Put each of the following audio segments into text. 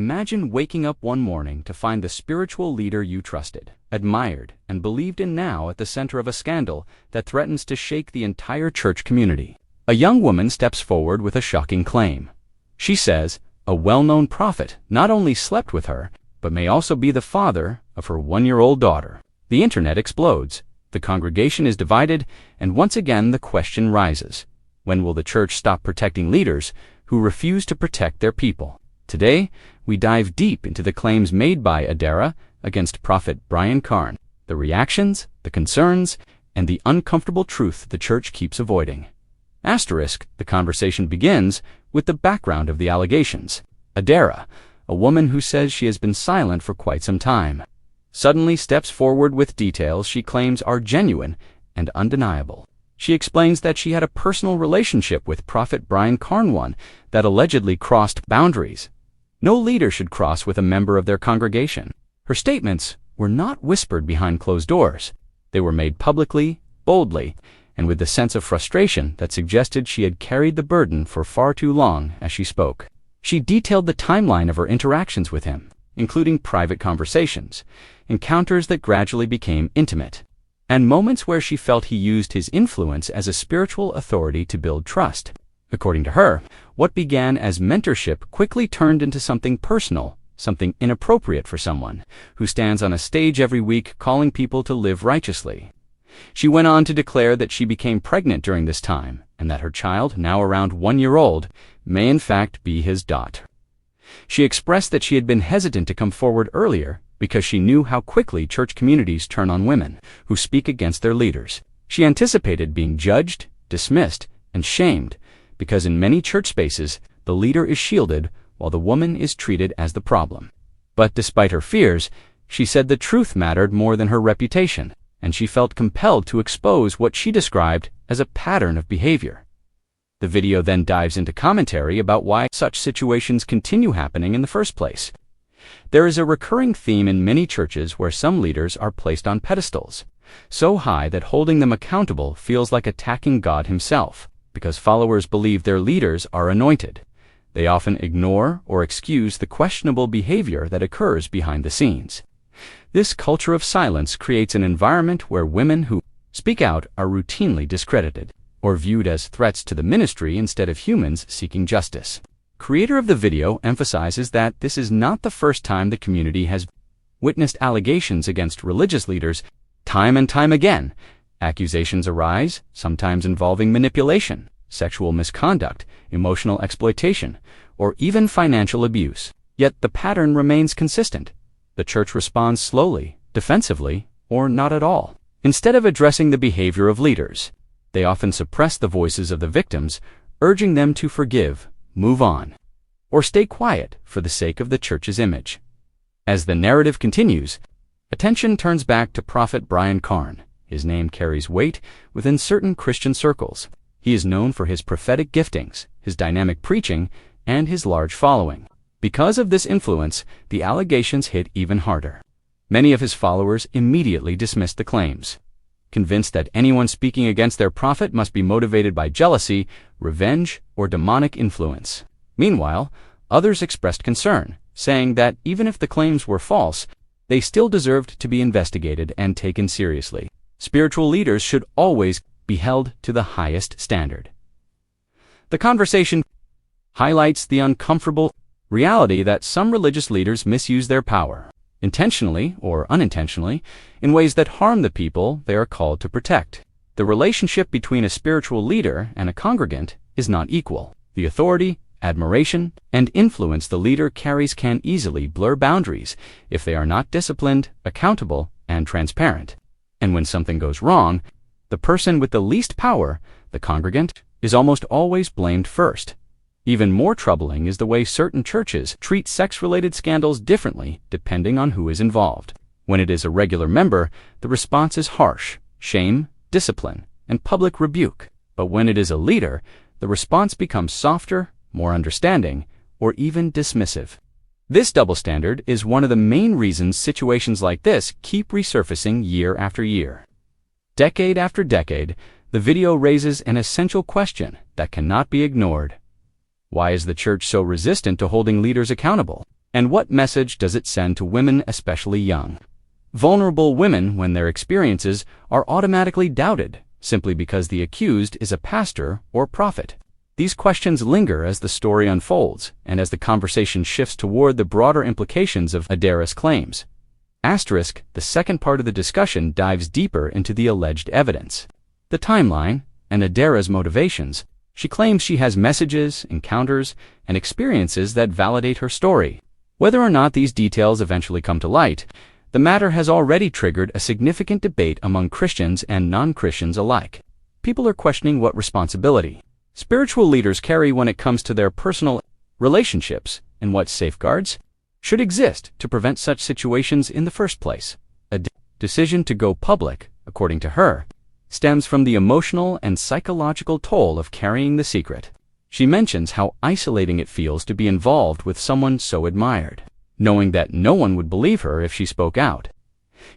Imagine waking up one morning to find the spiritual leader you trusted, admired, and believed in now at the center of a scandal that threatens to shake the entire church community. A young woman steps forward with a shocking claim. She says a well-known prophet not only slept with her, but may also be the father of her one-year-old daughter. The internet explodes, the congregation is divided, and once again the question rises: when will the church stop protecting leaders who refuse to protect their people? Today, we dive deep into the claims made by AdaiRa against Prophet Brian Carn, the reactions, the concerns, and the uncomfortable truth the church keeps avoiding. The conversation begins with the background of the allegations. AdaiRa, a woman who says she has been silent for quite some time, suddenly steps forward with details she claims are genuine and undeniable. She explains that she had a personal relationship with Prophet Brian Carn, one that allegedly crossed boundaries no leader should cross with a member of their congregation. Her statements were not whispered behind closed doors. They were made publicly, boldly, and with the sense of frustration that suggested she had carried the burden for far too long as she spoke. She detailed the timeline of her interactions with him, including private conversations, encounters that gradually became intimate, and moments where she felt he used his influence as a spiritual authority to build trust. According to her, what began as mentorship quickly turned into something personal, something inappropriate for someone who stands on a stage every week calling people to live righteously. She went on to declare that she became pregnant during this time, and that her child, now around 1 year old, may in fact be his daughter. She expressed that she had been hesitant to come forward earlier because she knew how quickly church communities turn on women who speak against their leaders. She anticipated being judged, dismissed, and shamed because in many church spaces, the leader is shielded while the woman is treated as the problem. But despite her fears, she said the truth mattered more than her reputation, and she felt compelled to expose what she described as a pattern of behavior. The video then dives into commentary about why such situations continue happening in the first place. There is a recurring theme in many churches where some leaders are placed on pedestals, so high that holding them accountable feels like attacking God himself. Because followers believe their leaders are anointed, they often ignore or excuse the questionable behavior that occurs behind the scenes. This culture of silence creates an environment where women who speak out are routinely discredited, or viewed as threats to the ministry instead of humans seeking justice. Creator of the video emphasizes that this is not the first time the community has witnessed allegations against religious leaders. Time and time again, accusations arise, sometimes involving manipulation, sexual misconduct, emotional exploitation, or even financial abuse. Yet the pattern remains consistent. The church responds slowly, defensively, or not at all. Instead of addressing the behavior of leaders, they often suppress the voices of the victims, urging them to forgive, move on, or stay quiet for the sake of the church's image. As the narrative continues, attention turns back to Prophet Brian Carn. His name carries weight within certain Christian circles. He is known for his prophetic giftings, his dynamic preaching, and his large following. Because of this influence, the allegations hit even harder. Many of his followers immediately dismissed the claims, convinced that anyone speaking against their prophet must be motivated by jealousy, revenge, or demonic influence. Meanwhile, others expressed concern, saying that even if the claims were false, they still deserved to be investigated and taken seriously. Spiritual leaders should always be held to the highest standard. The conversation highlights the uncomfortable reality that some religious leaders misuse their power, intentionally or unintentionally, in ways that harm the people they are called to protect. The relationship between a spiritual leader and a congregant is not equal. The authority, admiration, and influence the leader carries can easily blur boundaries if they are not disciplined, accountable, and transparent. And when something goes wrong, the person with the least power, the congregant, is almost always blamed first. Even more troubling is the way certain churches treat sex-related scandals differently depending on who is involved. When it is a regular member, the response is harsh, shame, discipline, and public rebuke. But when it is a leader, the response becomes softer, more understanding, or even dismissive. This double standard is one of the main reasons situations like this keep resurfacing year after year. Decade after decade, the video raises an essential question that cannot be ignored. Why is the church so resistant to holding leaders accountable? And what message does it send to women, especially young, vulnerable women, when their experiences are automatically doubted simply because the accused is a pastor or prophet? These questions linger as the story unfolds and as the conversation shifts toward the broader implications of AdaiRa's claims. Asterisk, the second part of the discussion dives deeper into the alleged evidence, the timeline, and AdaiRa's motivations. She claims she has messages, encounters, and experiences that validate her story. Whether or not these details eventually come to light, the matter has already triggered a significant debate among Christians and non-Christians alike. People are questioning what responsibility spiritual leaders carry when it comes to their personal relationships and what safeguards should exist to prevent such situations in the first place. A decision to go public, according to her, stems from the emotional and psychological toll of carrying the secret. She mentions how isolating it feels to be involved with someone so admired, knowing that no one would believe her if she spoke out.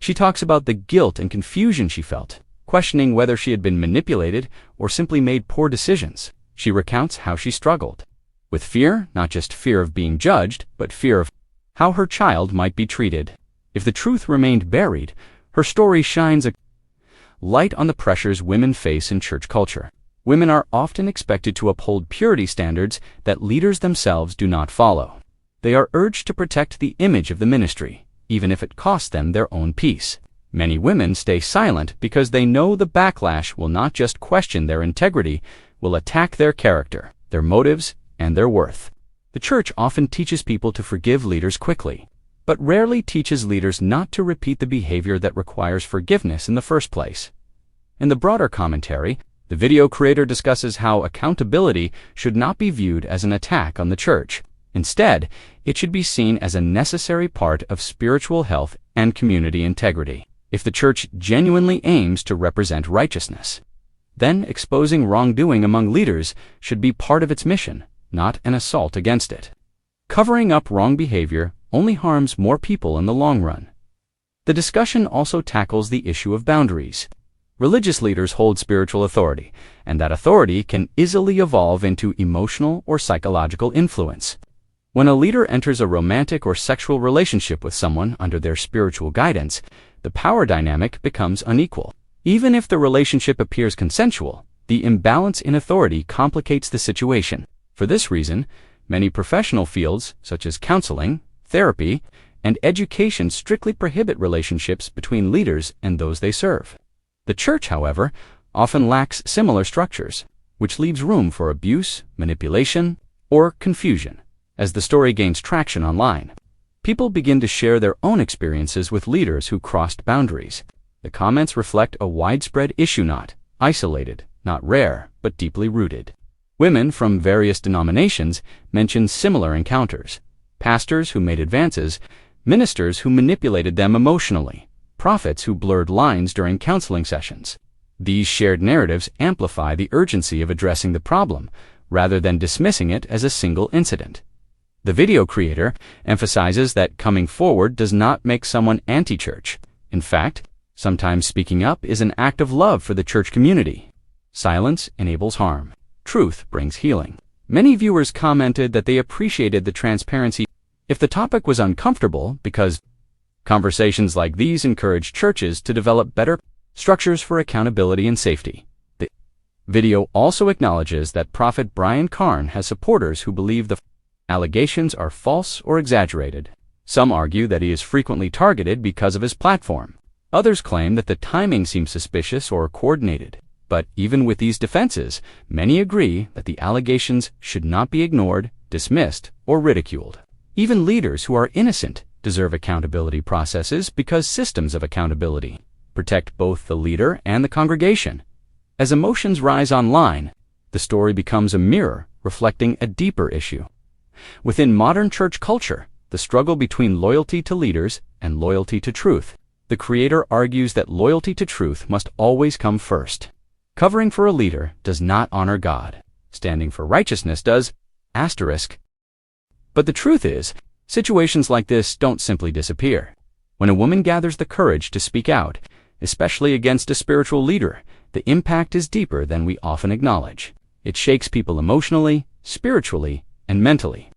She talks about the guilt and confusion she felt, questioning whether she had been manipulated or simply made poor decisions. She recounts how she struggled with fear, not just fear of being judged, but fear of how her child might be treated. If the truth remained buried, her story shines a light on the pressures women face in church culture. Women are often expected to uphold purity standards that leaders themselves do not follow. They are urged to protect the image of the ministry, even if it costs them their own peace. Many women stay silent because they know the backlash will not just question their integrity, will attack their character, their motives, and their worth. The church often teaches people to forgive leaders quickly, but rarely teaches leaders not to repeat the behavior that requires forgiveness in the first place. In the broader commentary, the video creator discusses how accountability should not be viewed as an attack on the church. Instead, it should be seen as a necessary part of spiritual health and community integrity. If the church genuinely aims to represent righteousness, then exposing wrongdoing among leaders should be part of its mission, not an assault against it. Covering up wrong behavior only harms more people in the long run. The discussion also tackles the issue of boundaries. Religious leaders hold spiritual authority, and that authority can easily evolve into emotional or psychological influence. When a leader enters a romantic or sexual relationship with someone under their spiritual guidance, the power dynamic becomes unequal. Even if the relationship appears consensual, the imbalance in authority complicates the situation. For this reason, many professional fields, such as counseling, therapy, and education, strictly prohibit relationships between leaders and those they serve. The church, however, often lacks similar structures, which leaves room for abuse, manipulation, or confusion. As the story gains traction online, people begin to share their own experiences with leaders who crossed boundaries. The comments reflect a widespread issue, not isolated, not rare, but deeply rooted. Women from various denominations mention similar encounters: pastors who made advances, ministers who manipulated them emotionally, prophets who blurred lines during counseling sessions. These shared narratives amplify the urgency of addressing the problem, rather than dismissing it as a single incident. The video creator emphasizes that coming forward does not make someone anti-church. In fact, sometimes speaking up is an act of love for the church community. Silence enables harm. Truth brings healing. Many viewers commented that they appreciated the transparency if the topic was uncomfortable, because conversations like these encourage churches to develop better structures for accountability and safety. The video also acknowledges that Prophet Brian Carn has supporters who believe the allegations are false or exaggerated. Some argue that he is frequently targeted because of his platform. Others claim that the timing seems suspicious or coordinated. But even with these defenses, many agree that the allegations should not be ignored, dismissed, or ridiculed. Even leaders who are innocent deserve accountability processes, because systems of accountability protect both the leader and the congregation. As emotions rise online, the story becomes a mirror reflecting a deeper issue. Within modern church culture, the struggle between loyalty to leaders and loyalty to truth. The creator argues that loyalty to truth must always come first. Covering for a leader does not honor God. Standing for righteousness does. Asterisk. But the truth is, situations like this don't simply disappear. When a woman gathers the courage to speak out, especially against a spiritual leader, the impact is deeper than we often acknowledge. It shakes people emotionally, spiritually, and mentally.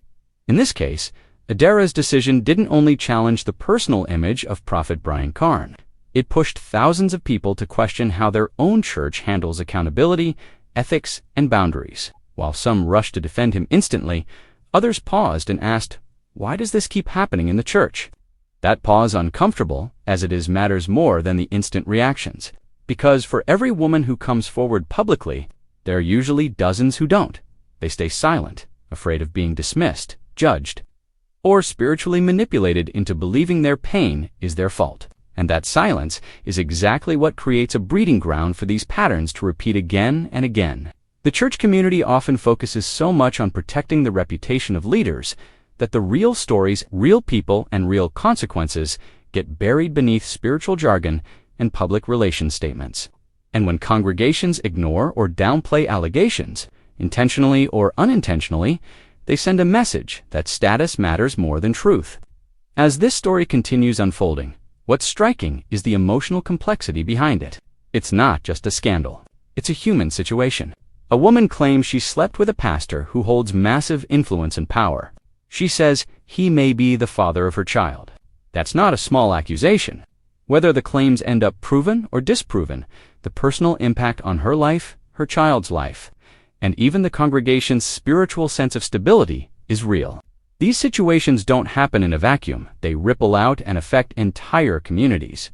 In this case, AdaiRa's decision didn't only challenge the personal image of Prophet Brian Carn. It pushed thousands of people to question how their own church handles accountability, ethics, and boundaries. While some rushed to defend him instantly, others paused and asked, "Why does this keep happening in the church?" That pause, uncomfortable as it is, matters more than the instant reactions. Because for every woman who comes forward publicly, there are usually dozens who don't. They stay silent, afraid of being dismissed, judged, or spiritually manipulated into believing their pain is their fault. And that silence is exactly what creates a breeding ground for these patterns to repeat again and again. The church community often focuses so much on protecting the reputation of leaders that the real stories, real people, and real consequences get buried beneath spiritual jargon and public relations statements. And when congregations ignore or downplay allegations, intentionally or unintentionally, they send a message that status matters more than truth. As this story continues unfolding, what's striking is the emotional complexity behind it. It's not just a scandal. It's a human situation. A woman claims she slept with a pastor who holds massive influence and power. She says he may be the father of her child. That's not a small accusation. Whether the claims end up proven or disproven, the personal impact on her life, her child's life, and even the congregation's spiritual sense of stability is real. These situations don't happen in a vacuum. They ripple out and affect entire communities.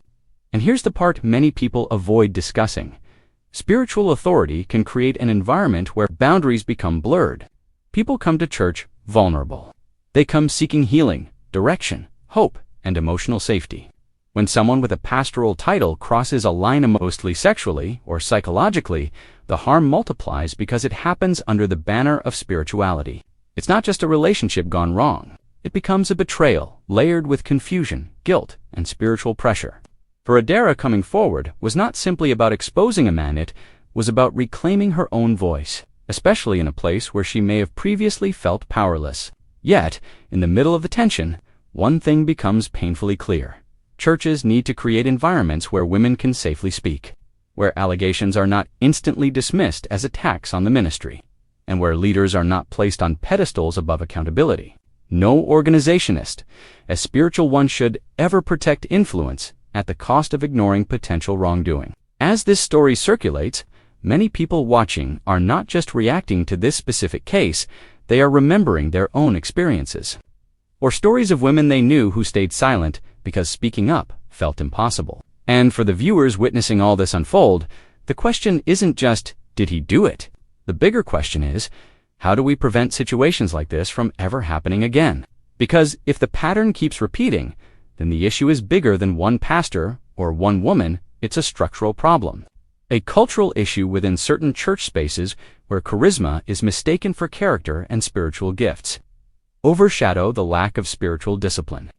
And here's the part many people avoid discussing. Spiritual authority can create an environment where boundaries become blurred. People come to church vulnerable. They come seeking healing, direction, hope, and emotional safety. When someone with a pastoral title crosses a line mostly sexually or psychologically, the harm multiplies because it happens under the banner of spirituality. It's not just a relationship gone wrong. It becomes a betrayal, layered with confusion, guilt, and spiritual pressure. For AdaiRa, coming forward was not simply about exposing a man, it was about reclaiming her own voice, especially in a place where she may have previously felt powerless. Yet, in the middle of the tension, one thing becomes painfully clear. Churches need to create environments where women can safely speak, where allegations are not instantly dismissed as attacks on the ministry, and where leaders are not placed on pedestals above accountability. No organizationist, as spiritual one, should ever protect influence at the cost of ignoring potential wrongdoing. As this story circulates, many people watching are not just reacting to this specific case, they are remembering their own experiences, or stories of women they knew who stayed silent because speaking up felt impossible. And for the viewers witnessing all this unfold, the question isn't just, did he do it? The bigger question is, how do we prevent situations like this from ever happening again? Because if the pattern keeps repeating, then the issue is bigger than one pastor or one woman. It's a structural problem, a cultural issue within certain church spaces where charisma is mistaken for character and spiritual gifts overshadow the lack of spiritual discipline.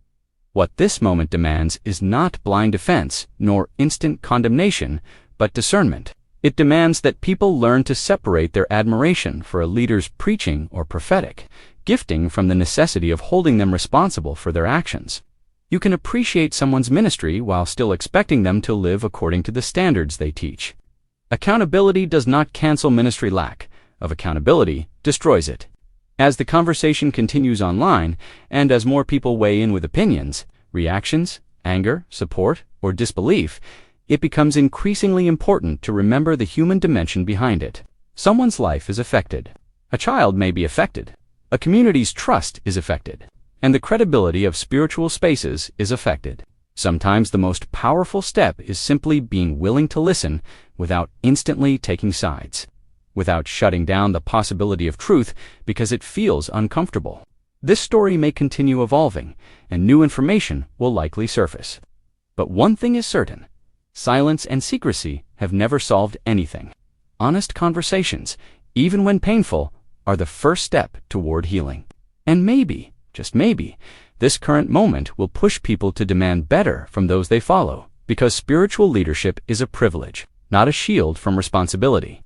What this moment demands is not blind defense nor instant condemnation, but discernment. It demands that people learn to separate their admiration for a leader's preaching or prophetic gifting from the necessity of holding them responsible for their actions. You can appreciate someone's ministry while still expecting them to live according to the standards they teach. Accountability does not cancel ministry. Lack of accountability destroys it. As the conversation continues online, and as more people weigh in with opinions, reactions, anger, support, or disbelief, it becomes increasingly important to remember the human dimension behind it. Someone's life is affected. A child may be affected. A community's trust is affected. And the credibility of spiritual spaces is affected. Sometimes the most powerful step is simply being willing to listen without instantly taking sides, without shutting down the possibility of truth because it feels uncomfortable. This story may continue evolving, and new information will likely surface. But one thing is certain: silence and secrecy have never solved anything. Honest conversations, even when painful, are the first step toward healing. And maybe, just maybe, this current moment will push people to demand better from those they follow, because spiritual leadership is a privilege, not a shield from responsibility.